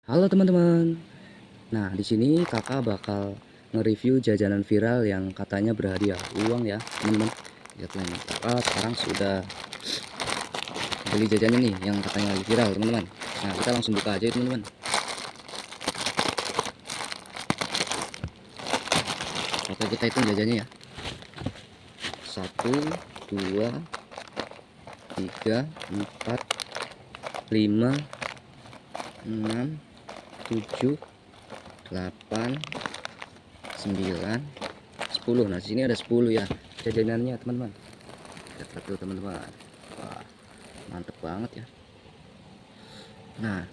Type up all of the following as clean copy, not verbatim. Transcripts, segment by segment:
Halo teman-teman. Nah, di sini Kakak bakal nge-review jajanan viral yang katanya berhadiah uang ya, teman-teman. Lihat nih, Kakak sekarang sudah beli jajannya nih yang katanya lagi viral, teman-teman. Nah, kita langsung buka aja ya, teman-teman. Oke, kita hitung jajannya ya. 1, 2, 3, 4, 5, 6, 7, 8, 9, 10. Nah, di sini ada 10 ya jajanannya, teman-teman. Lihat tuh, teman-teman. Wah, mantep banget ya. Nah,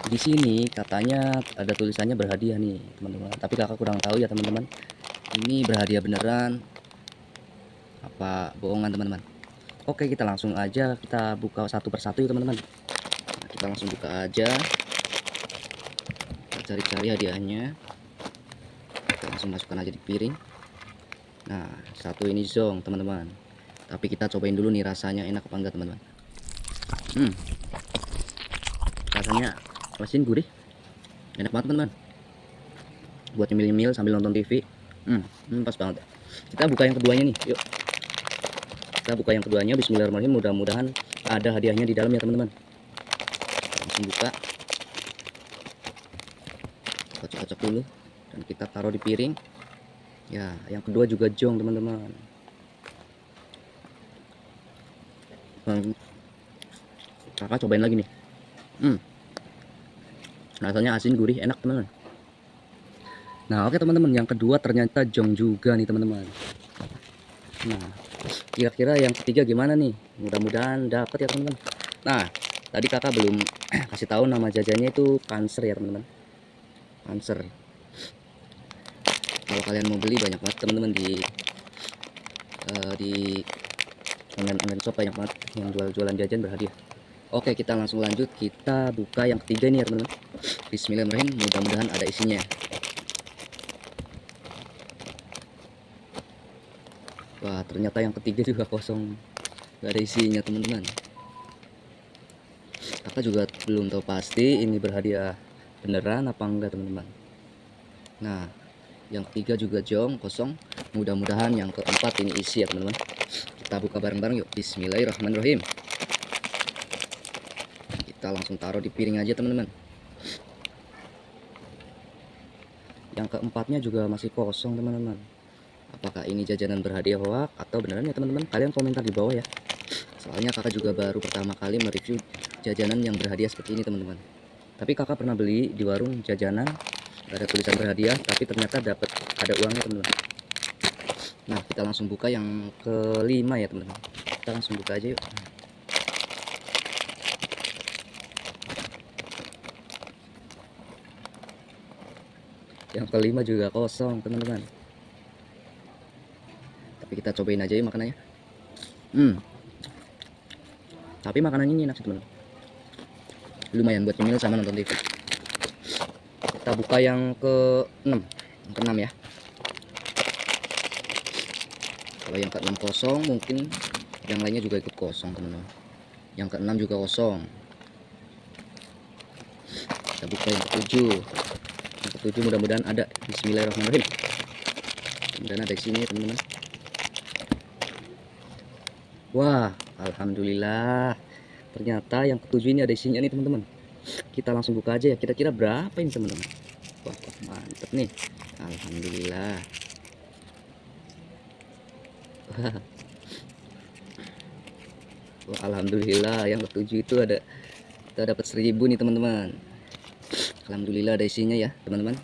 di sini katanya ada tulisannya berhadiah nih, teman-teman. Tapi Kakak kurang tahu ya, teman-teman. Ini berhadiah beneran apa bohongan, teman-teman? Oke, kita langsung aja kita buka satu persatu ya, teman-teman. Nah, kita langsung buka aja. Kita cari-cari hadiahnya. Kita langsung masukkan aja di piring. Nah, satu ini zong, teman-teman. Tapi kita cobain dulu nih rasanya enak apa enggak, teman-teman. Rasanya asin gurih. Enak banget, teman-teman. Buat nyemil-nyemil sambil nonton TV. Pas banget. Kita buka yang keduanya nih, yuk. Kita buka yang keduanya. Bismillahirrahmanirrahim. Mudah-mudahan ada hadiahnya di dalam ya, teman-teman. Langsung buka. Kocok-kocok dulu dan kita taruh di piring. Ya, yang kedua juga jong, teman-teman. Kakak cobain lagi nih. Rasanya asin gurih enak, teman-teman. Nah, oke teman-teman, yang kedua ternyata jong juga nih, teman-teman. Nah, kira-kira yang ketiga gimana nih? Mudah-mudahan dapat ya, teman-teman. Nah, tadi kakak belum kasih tahu nama jajannya itu Panser ya, teman-teman. Panser. Kalau kalian mau beli banyak banget, teman-teman, di online shop banyak banget yang jual-jualan jajan berhadiah. Oke, kita langsung lanjut. Kita buka yang ketiga nih ya, teman-teman. Bismillahirrahmanirrahim. Mudah-mudahan ada isinya. Wah, ternyata yang ketiga juga kosong, gak ada isinya, teman-teman. Kakak juga belum tahu pasti ini berhadiah beneran apa enggak, teman-teman. Nah, yang ketiga juga jong, kosong. Mudah-mudahan yang keempat ini isi ya, teman-teman. Kita buka bareng-bareng yuk. Bismillahirrahmanirrahim. Kita langsung taruh di piring aja, teman-teman. Yang keempatnya juga masih kosong, teman-teman. Apakah ini jajanan berhadiah hoak atau beneran ya, teman-teman? Kalian komentar di bawah ya. Soalnya kakak juga baru pertama kali mereview jajanan yang berhadiah seperti ini, teman-teman. Tapi kakak pernah beli di warung jajanan, ada tulisan berhadiah, tapi ternyata dapat ada uangnya, teman-teman. Nah, kita langsung buka yang kelima ya, teman-teman. Kita langsung buka aja yuk. Yang kelima juga kosong, teman-teman. Tapi kita cobain aja yuk makanannya. Tapi makanannya ini enak sih, teman-teman. Lumayan buat nyemil sama nonton TV. Kita buka yang ke-6. Yang ke-6 ya. Kalau yang ke-6 kosong, mungkin yang lainnya juga ikut kosong, teman-teman. Yang ke-6 juga kosong. Kita buka yang ke-7. Yang ke-7 mudah-mudahan ada. Bismillahirrahmanirrahim. Mudah-mudahan ada isinya, teman-teman. Wah, alhamdulillah. Ternyata yang ke-7 ini ada isinya nih, teman-teman. Kita langsung buka aja ya. Kira-kira berapa ini, teman-teman? Wah, mantep nih. Alhamdulillah. Wah, alhamdulillah yang ke-7 itu ada, kita dapat 1000 nih, teman-teman. Alhamdulillah ada isinya ya, teman-teman.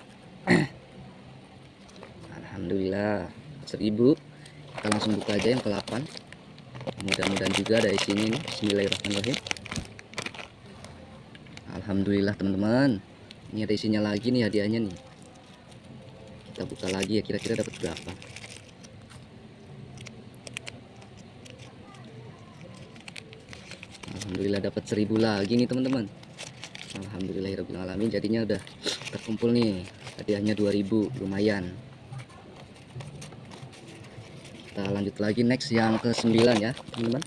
Alhamdulillah 1000. Kita langsung buka aja yang ke-8. Mudah-mudahan juga ada isinya nih. Bismillahirrahmanirrahim. Alhamdulillah, teman-teman. Ini ada isinya lagi nih hadiahnya nih. Kita buka lagi ya, kira-kira dapat berapa. Alhamdulillah dapat 1000 lagi nih, teman-teman. Alhamdulillahirobbilalamin, jadinya udah terkumpul nih hadiahnya 2000, lumayan. Kita lanjut lagi next yang ke-9 ya, teman-teman.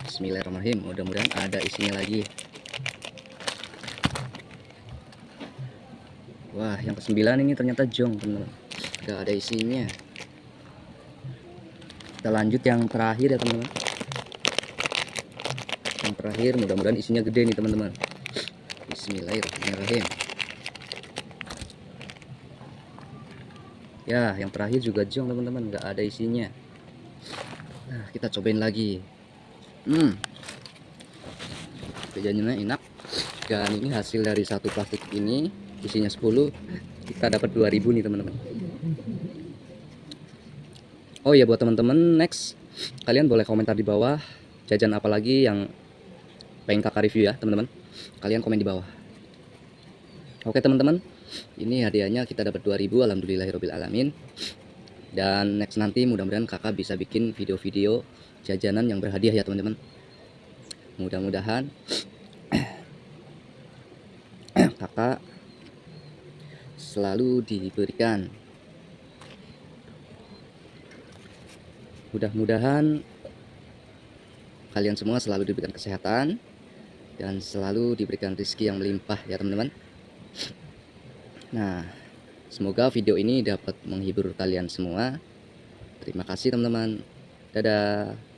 Bismillahirrahmanirrahim. Mudah-mudahan ada isinya lagi. Wah, yang ke-9 ini ternyata jong, teman-teman. Gak ada isinya. Kita lanjut yang terakhir ya, teman-teman. Yang terakhir mudah-mudahan isinya gede nih, teman-teman. Bismillahirrahmanirrahim. Ya, yang terakhir juga jong, teman-teman. Gak ada isinya. Nah, kita cobain lagi. Jajannya enak. Dan ini hasil dari satu plastik ini, isinya 10, kita dapat 2000 nih, teman-teman. Oh iya, buat teman-teman, next kalian boleh komentar di bawah jajan apa lagi yang pengen kakak review ya, teman-teman. Kalian komen di bawah. Oke, teman-teman, ini hadiahnya kita dapat 2000, alhamdulillahirabbil alamin. Dan next nanti mudah-mudahan kakak bisa bikin video-video jajanan yang berhadiah ya, teman-teman. Mudah-mudahan kakak selalu diberikan, mudah-mudahan kalian semua selalu diberikan kesehatan dan selalu diberikan rezeki yang melimpah ya, teman-teman. Nah, semoga video ini dapat menghibur kalian semua. Terima kasih, teman-teman. Dadah.